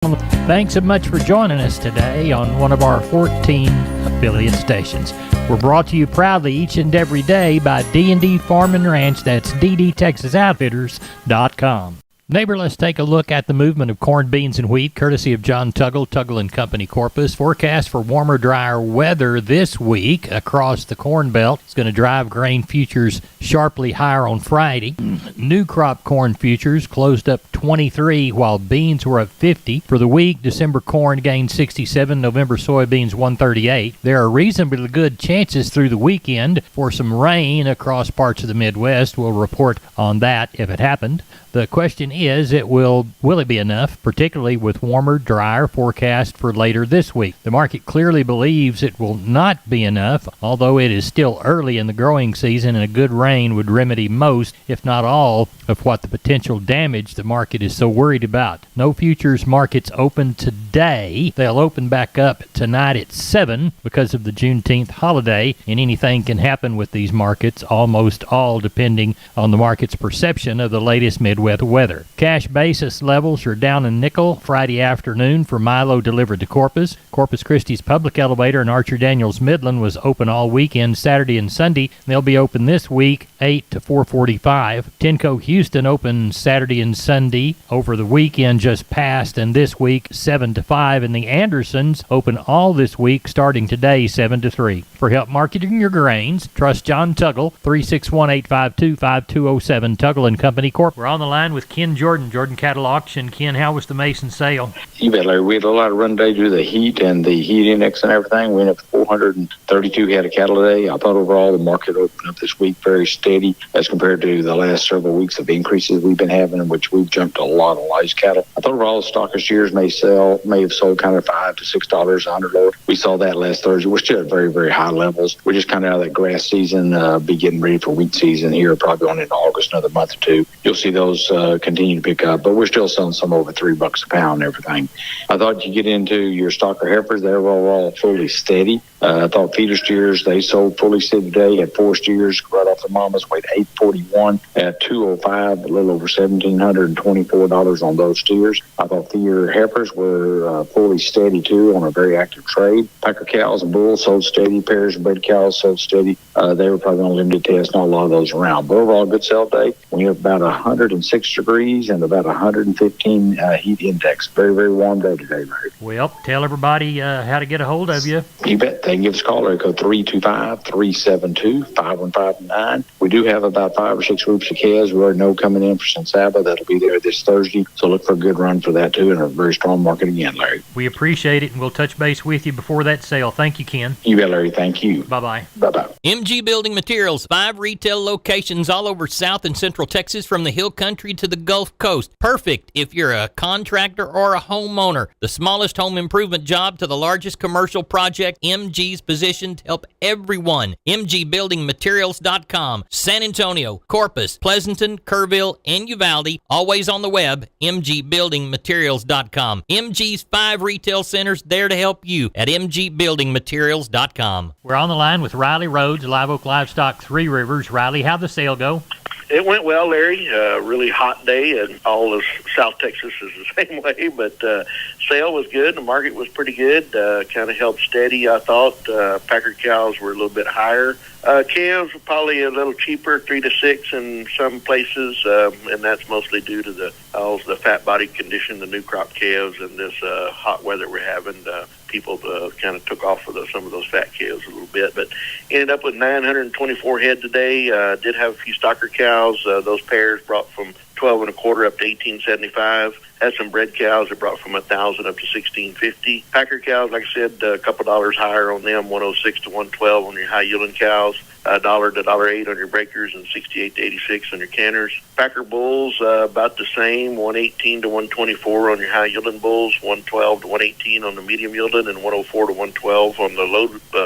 Thanks so much for joining us today on one of our 14 affiliate stations. We're brought to you proudly each and every day by D&D Farm and Ranch. That's ddtexasoutfitters.com. Neighbor, let's take a look at the movement of corn, beans, and wheat, courtesy of John Tuggle & Company, Corpus. Forecast for warmer, drier weather this week across the Corn Belt. It's going to drive grain futures sharply higher on Friday. New crop corn futures closed up 23, while beans were up 50. For the week, December corn gained 67, November soybeans 138. There are reasonably good chances through the weekend for some rain across parts of the Midwest. We'll report on that if it happened. The question is, will it be enough, particularly with warmer, drier forecast for later this week? The market clearly believes it will not be enough, although it is still early in the growing season and a good rain would remedy most, if not all, of what the potential damage the market is so worried about. No futures markets open today. They'll open back up tonight at 7 because of the Juneteenth holiday, and anything can happen with these markets, almost all depending on the market's perception of the latest Midwest weather. Cash basis levels are down in nickel Friday afternoon for Milo delivered to Corpus. Corpus Christi's Public Elevator and Archer Daniels Midland was open all weekend, Saturday and Sunday. They'll be open this week, 8 to 4:45. Tenco Houston open Saturday and Sunday over the weekend just passed, and this week, 7 to 5. And the Andersons open all this week, starting today, 7 to 3. For help marketing your grains, trust John Tuggle, 361-852-5207, Tuggle & Company Corp. We're on the line with Ken Jordan Cattle Auction. Ken, how was the Mason sale? You bet, Larry. We had a lot of run today due to the heat and the heat index and everything. We ended up with 432 head of cattle today. I thought overall the market opened up this week very steady as compared to the last several weeks of increases we've been having, in which we've jumped a lot of live cattle. I thought overall the stockers years may have sold kind of $5 to $6 a hundredload. We saw that last Thursday. We're still at very, very high levels. We're just kind of out of that grass season, be getting ready for wheat season here, probably on into August, another month or two. You'll see those continue to pick up, but we're still selling some over $3 a pound and everything. I thought you get into your stocker heifers, they were all fully steady. I thought feeder steers, they sold fully steady today. Had 4 steers right off the mamas, weighed 841 at 205, a little over $1,724 on those steers. I thought feeder heifers were fully steady too on a very active trade. Packer cows and bulls sold steady. Pairs and bred cows sold steady. They were probably on limited test, not a lot of those around. But overall, good sell day. We have about 106 degrees and about 115 heat index. Very, very warm day today, Larry. Well, tell everybody how to get a hold of you. You bet. They can give us a call at code 325-372-5159. We do have about 5 or 6 groups of calves we already know coming in for San Saba. That'll be there this Thursday. So look for a good run for that too, and a very strong market again, Larry. We appreciate it, and we'll touch base with you before that sale. Thank you, Ken. You bet, Larry. Thank you. Bye-bye. Bye-bye. MG Building Materials, 5 retail locations all over South and Central Texas, from the Hill Country to the Gulf Coast. Perfect if you're a contractor or a homeowner. The smallest home improvement job to the largest commercial project, MG's positioned to help everyone. MGBuildingMaterials.com. San Antonio, Corpus, Pleasanton, Kerrville, and Uvalde. Always on the web, MGBuildingMaterials.com. MG's 5 retail centers there to help you at MGBuildingMaterials.com. We're on the line with Riley Rhodes, Live Oak Livestock, Three Rivers. Riley, how'd the sale go? It went well, Larry. Really hot day, and all of South Texas is the same way. But sale was good. The market was pretty good. Kind of held steady, I thought. Packer cows were a little bit higher. Calves were probably a little cheaper, 3 to 6 in some places, and that's mostly due to the fat body condition, the new crop calves, and this hot weather we're having. People kind of took off for some of those fat calves a little bit, but ended up with 924 head today. Did have a few stocker cows. Those pairs brought from 12 and a quarter up to 1875. Had some bred cows that brought from 1,000 up to 1,650. Packer cows, like I said, a couple dollars higher on them, 106 to 112 on your high yielding cows. $1 to $1.08 on your breakers, and 68 to 86 on your canners. Packer bulls, about the same, 118 to 124 on your high yielding bulls, 112 to 118 on the medium yielding, and 104 to 112 on the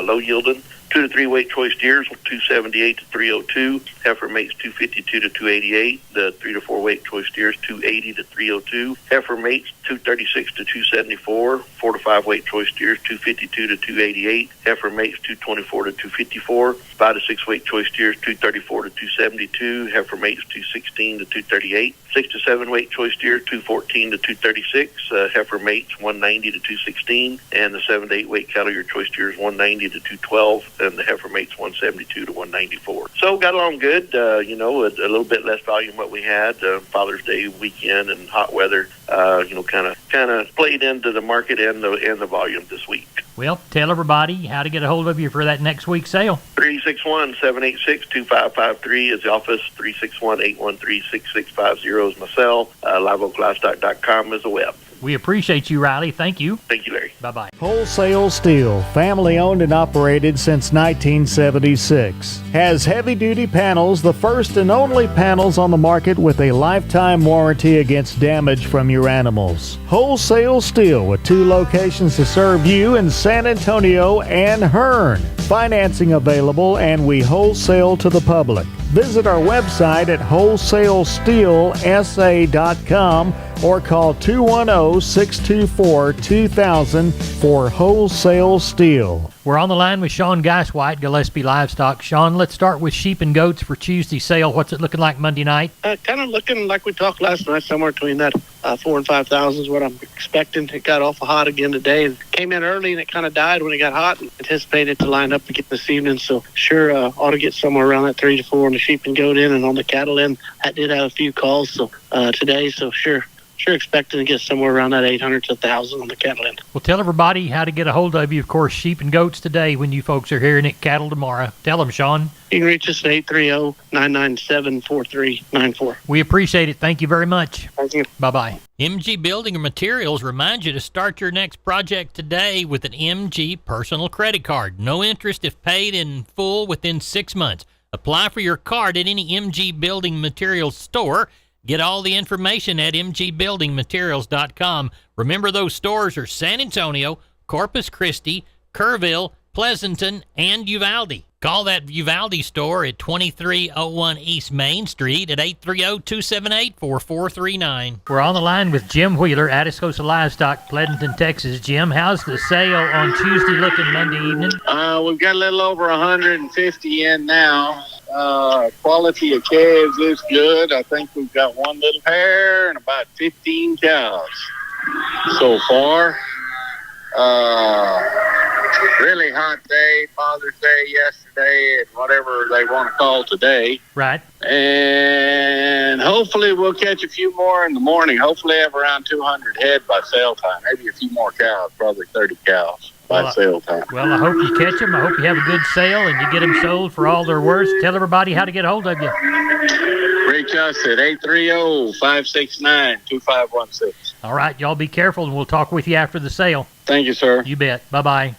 low yielding. 2 to 3 weight choice steers, 278 to 302. Heifer mates 252 to 288. The 3 to 4 weight choice steers 280 to 302. Heifer mates 236 to 274. 4 to 5 weight choice steers 252 to 288. Heifer mates 224 to 254. 5 to 6 weight choice steers 234 to 272. Heifer mates 216 to 238. 6 to 7 weight choice steer 214 to 236, heifer mates 190 to 216, and the 7 to 8 weight cattle your choice steers 190 to 212, and the heifer mates 172 to 194. So got along good. A little bit less volume what we had. Father's Day weekend and hot weather, kind of played into the market and the volume this week. Well, tell everybody how to get a hold of you for that next week's sale. 361-786-2553 is the office. 361-813-6650 is my cell. LiveOakLivestock.com is the web. We appreciate you, Riley. Thank you. Thank you, Larry. Bye-bye. Wholesale Steel, family owned and operated since 1976. Has heavy-duty panels, the first and only panels on the market with a lifetime warranty against damage from your animals. Wholesale Steel with 2 locations to serve you in San Antonio and Hearn. Financing available, and we wholesale to the public. Visit our website at wholesalesteelsa.com or call 210-624-2000 for Wholesale Steel. We're on the line with Sean Geiswhite, Gillespie Livestock. Sean, let's start with sheep and goats for Tuesday's sale. What's it looking like Monday night? Kind of looking like we talked last night, somewhere between that 4,000 and 5,000 is what I'm expecting. It got awful hot again today and came in early, and it kind of died when it got hot, and anticipated to line up again this evening. So sure ought to get somewhere around that 3 to 4 on the sheep and goat end, and on the cattle end, I did have a few calls today. So sure expecting to get somewhere around that 800 to 1,000 on the cattle end. Well, tell everybody how to get a hold of you. Of course, sheep and goats today when you folks are hearing it, cattle tomorrow. Tell them, Sean. You can reach us at 830-997-4394. We appreciate it. Thank you very much. Thank you. Bye-bye. MG Building and Materials reminds you to start your next project today with an MG personal credit card. No interest if paid in full within 6 months. Apply for your card at any MG Building Materials store. Get all the information at mgbuildingmaterials.com. Remember, those stores are San Antonio, Corpus Christi, Kerrville, Pleasanton, and Uvalde. Call that Uvalde store at 2301 East Main Street at 830-278-4439. We're on the line with Jim Wheeler, Atascosa Livestock, Pleasanton, Texas. Jim, how's the sale on Tuesday looking Monday evening? We've got a little over 150 in now. Quality of calves is good. I think we've got one little pair and about 15 cows so far. Really hot day, Father's Day yesterday, and whatever they want to call today. Right. And hopefully we'll catch a few more in the morning. Hopefully have around 200 head by sale time. Maybe a few more cows, probably 30 cows by sale time. Well, I hope you catch them. I hope you have a good sale and you get them sold for all they're worth. Tell everybody how to get a hold of you. Reach us at 830-569-2516. All right, y'all be careful, and we'll talk with you after the sale. Thank you, sir. You bet. Bye-bye.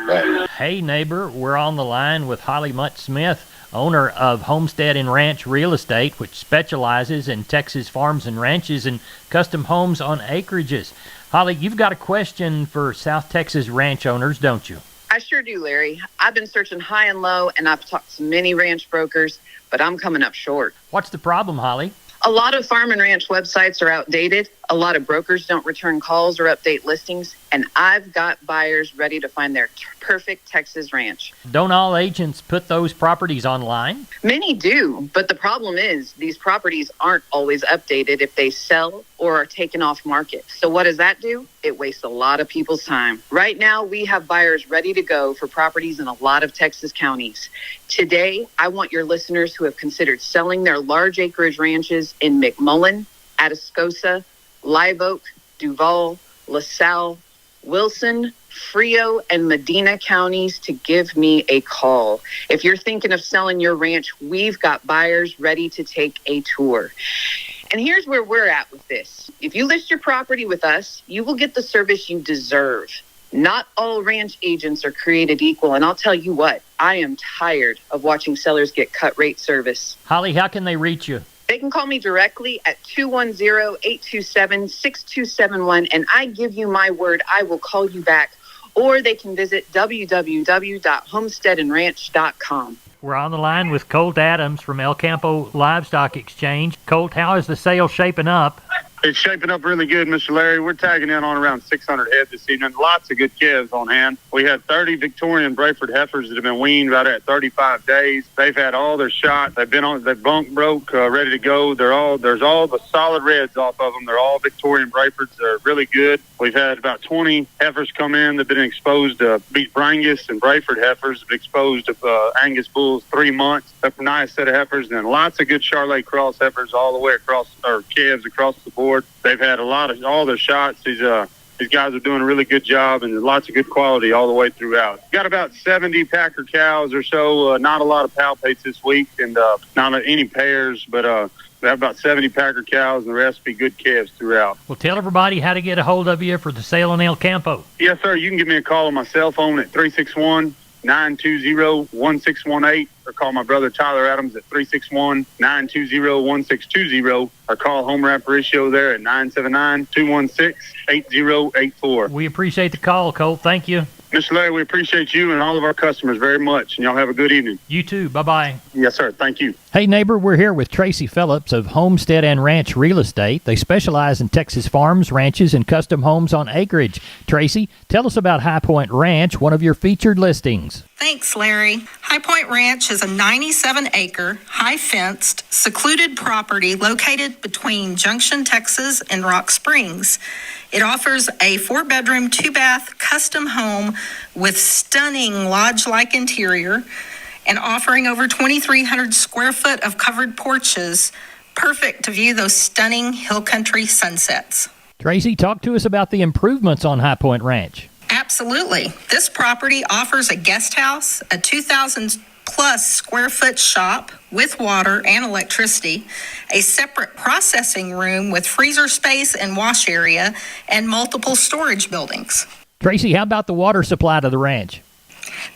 Bye. Hey, neighbor, we're on the line with Holly Mutt-Smith, owner of Homestead and Ranch Real Estate, which specializes in Texas farms and ranches and custom homes on acreages. Holly, you've got a question for South Texas ranch owners, don't you? I sure do, Larry. I've been searching high and low, and I've talked to many ranch brokers, but I'm coming up short. What's the problem, Holly? A lot of farm and ranch websites are outdated. A lot of brokers don't return calls or update listings, and I've got buyers ready to find their perfect Texas ranch. Don't all agents put those properties online? Many do, but the problem is these properties aren't always updated if they sell or are taken off market. So what does that do? It wastes a lot of people's time. Right now, we have buyers ready to go for properties in a lot of Texas counties. Today, I want your listeners who have considered selling their large acreage ranches in McMullen, Atascosa, Live Oak, Duval, LaSalle, Wilson, Frio, and Medina counties to give me a call. If you're thinking of selling your ranch, we've got buyers ready to take a tour. And here's where we're at with this. If you list your property with us, you will get the service you deserve. Not all ranch agents are created equal, and I'll tell you what, I am tired of watching sellers get cut rate service. Holly, how can they reach you? They can call me directly at 210-827-6271, and I give you my word, I will call you back. Or they can visit www.homesteadandranch.com. We're on the line with Colt Adams from El Campo Livestock Exchange. Colt, how is the sale shaping up? It's shaping up really good, Mr. Larry. We're tagging in on around 600 head this evening. Lots of good calves on hand. We had 30 Victorian Brayford heifers that have been weaned right at 35 days. They've had all their shots. They've bunk broke, ready to go. There's all the solid reds off of them. They're all Victorian Brayfords. They're really good. We've had about 20 heifers come in that have been exposed to Beef Brangus and Brayford heifers, have been exposed to Angus bulls 3 months. That's a nice set of heifers, and lots of good Charolais cross heifers all the way across, or calves across the board. They've had all their shots. These guys are doing a really good job, and lots of good quality all the way throughout. Got about 70 Packer cows or so. Not a lot of palpates this week, and not any pairs, but we have about 70 Packer cows, and the rest be good calves throughout. Well, tell everybody how to get a hold of you for the sale on El Campo. Yes, sir. You can give me a call on my cell phone at 361-920-1618, or call my brother Tyler Adams at 361-920-1620, or call Homer Aparicio there at 979-216-8084. We appreciate the call, Colt. Thank you. Mr. Larry, we appreciate you and all of our customers very much, and y'all have a good evening. You too. Bye-bye. Yes, sir. Thank you. Hey, neighbor, we're here with Tracy Phillips of Homestead and Ranch Real Estate. They specialize in Texas farms, ranches, and custom homes on acreage. Tracy, tell us about High Point Ranch, one of your featured listings. Thanks, Larry. High Point Ranch is a 97-acre, high-fenced, secluded property located between Junction, Texas, and Rock Springs. It offers a 4-bedroom, 2-bath custom home with stunning lodge-like interior and offering over 2,300 square foot of covered porches, perfect to view those stunning hill country sunsets. Tracy, talk to us about the improvements on High Point Ranch. Absolutely. This property offers a guest house, a 2,000 plus square foot shop with water and electricity, a separate processing room with freezer space and wash area, and multiple storage buildings. Tracy, how about the water supply to the ranch?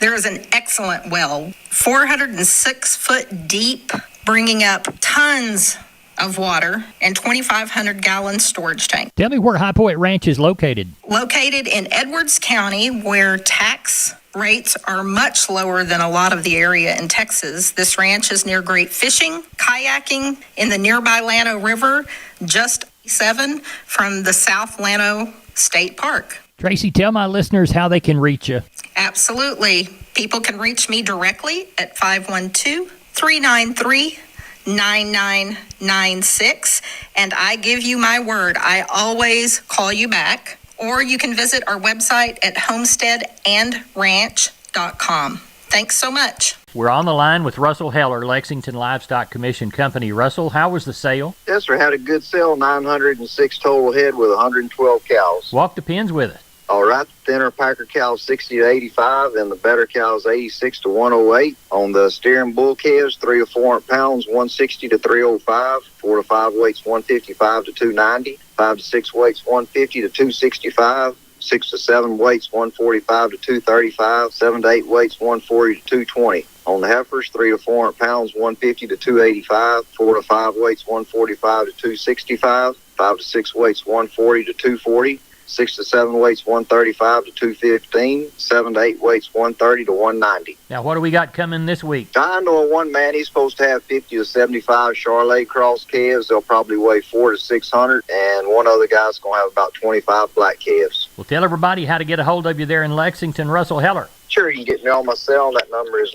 There is an excellent well, 406 foot deep, bringing up tons of water and 2,500 gallon storage tank. Tell me where High Point Ranch is located. Located in Edwards County, where tax rates are much lower than a lot of the area in Texas. This ranch is near great fishing, kayaking in the nearby Llano River, just 7 from the South Llano State Park. Tracy, tell my listeners how they can reach you. Absolutely. People can reach me directly at 512-393-9996, and I give you my word, I always call you back. Or you can visit our website at homesteadandranch.com. Thanks so much. We're on the line with Russell Heller, Lexington Livestock Commission Company. Russell, how was the sale? Yes, sir. Had a good sale, 906 total head with 112 cows. Walk the pins with us. All right, thinner Packer cows 60 to 85, and the better cows 86 to 108. On the steering bull calves, 3 to 400 pounds, 160 to 305. 4 to 5 weights, 155 to 290. 5 to 6 weights, 150 to 265. 6 to 7 weights, 145 to 235. 7 to 8 weights, 140 to 220. On the heifers, 3 to 400 pounds, 150 to 285. 4 to 5 weights, 145 to 265. 5 to 6 weights, 140 to 240. 6 to 7 weights, 135 to 215. 7 to 8 weights, 130 to 190. Now, what do we got coming this week? I know a one man, he's supposed to have 50 to 75 Charolais cross calves. They'll probably weigh 400 to 600, and one other guy's going to have about 25 black calves. Well, tell everybody how to get a hold of you there in Lexington, Russell Heller. Sure, you can get me on my cell. That number is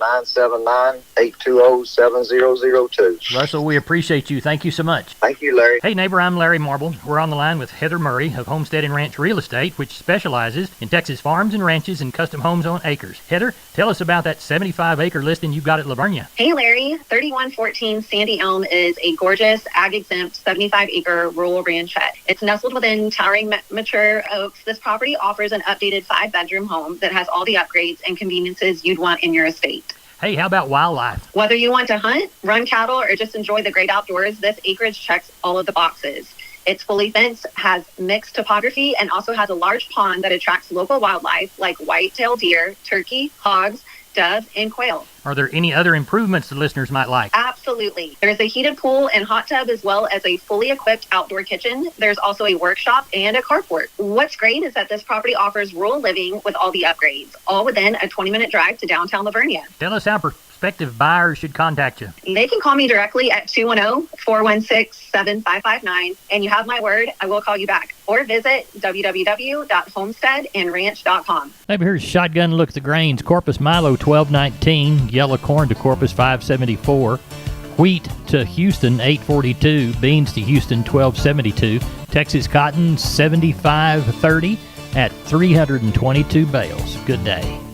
979-820-7002. Russell, we appreciate you. Thank you so much. Thank you, Larry. Hey, neighbor, I'm Larry Marble. We're on the line with Heather Murray of Homestead and Ranch Real Estate, which specializes in Texas farms and ranches and custom homes on acres. Heather, tell us about that 75-acre listing you got at Lavernia. Hey, Larry. 3114 Sandy Elm is a gorgeous, ag-exempt, 75-acre rural ranchette. It's nestled within towering mature oaks. This property offers an updated 5-bedroom home that has all the upgrades and conveniences you'd want in your estate. Hey, how about wildlife? Whether you want to hunt, run cattle, or just enjoy the great outdoors, this acreage checks all of the boxes. It's fully fenced, has mixed topography, and also has a large pond that attracts local wildlife like white-tailed deer, turkey, hogs, dove, and quail. Are there any other improvements the listeners might like? Absolutely. There's a heated pool and hot tub, as well as a fully equipped outdoor kitchen. There's also a workshop and a carport. What's great is that this property offers rural living with all the upgrades, all within a 20-minute drive to downtown Lavernia. Tell us how prospective buyers should contact you? They can call me directly at 210-416-7559, and you have my word, I will call you back. Or visit www.homesteadandranch.com. Maybe here's a shotgun look at the grains. Corpus Milo, $12.19. Yellow corn to Corpus, $5.74. Wheat to Houston, $8.42. Beans to Houston, $12.72. Texas cotton, $75.30 at 322 bales. Good day.